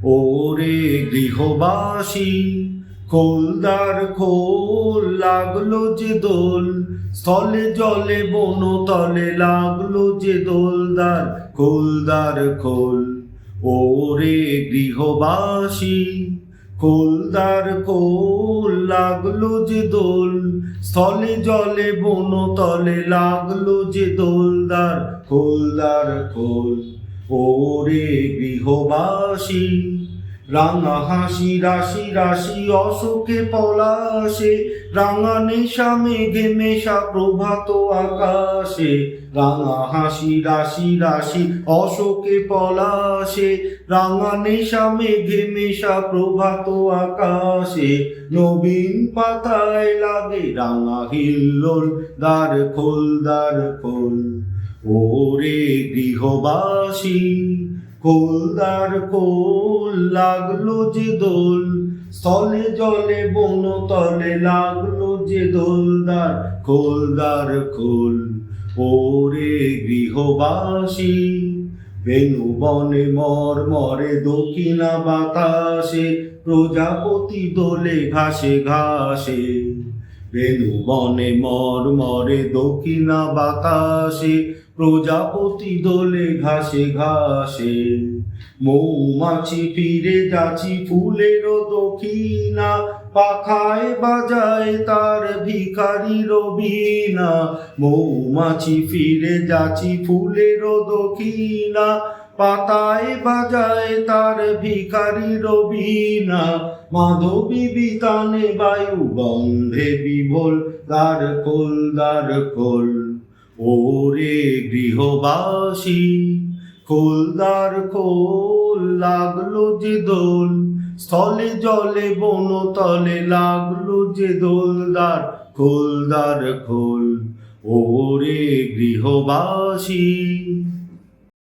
ওরে গৃহবাসী খোলদার খোল, লাগলো যে দোল, স্থলে জলে বনতলে লাগলো যে দোলদার খোলদার খোল। ওরে গৃহবাসী খোলদার খোল, লাগলো যে দোল, স্থলে জলে বনতলে লাগলো যে দোলদার খোলদার খোল। ওরে গৃহবাসী রাঙা হাসি রাশি রাশি অশোকে পলাশে, রাঙা নেশা মেঘে মেশা প্রভাত আকাশে। রাঙা হাসি রাশি রাশি অশোকে পলাশে, রাঙা নেশা মেঘে মেশা প্রভাত আকাশে। নবীন পাতায় লাগে রাঙা হিল্লোল, দ্বার খোল দ্বার খোল। ওরে গৃহবাসী খোলদার খোল, লাগলো যে দোল, স্থলে জলে বনতলে লাগলো যে দোলদার খোলদার খোল। ওরে গৃহবাসী বেনু বনে মরে দক্ষিণা বাতাসে, প্রজাপতি দোলে ঘাসে ঘাসে। বেনু বনে মরে দক্ষিণা বাতাসে, প্রজাপতি দোলে ঘাসে ঘাসে। মৌমাছি ফিরে যাচ্ছি ফুলের দক্ষিণা, পাখায় বাজায় তার ভিখারির বীণা। মৌমাছি ফিরে যাচ্ছি ফুলের দক্ষিণা, পাতায় বাজায় তার ভিখারির বীণা। মাধবী বিতানে বায়ু গন্ধে বিভোল, দ্বার খোল দ্বার খোল। ওরে গৃহবাসী খোলদার খোল, লাগলো যে দোল, স্থলে জলে বনতলে লাগলো যে দোলদার খোলদার খোল। ওরে গৃহবাসী।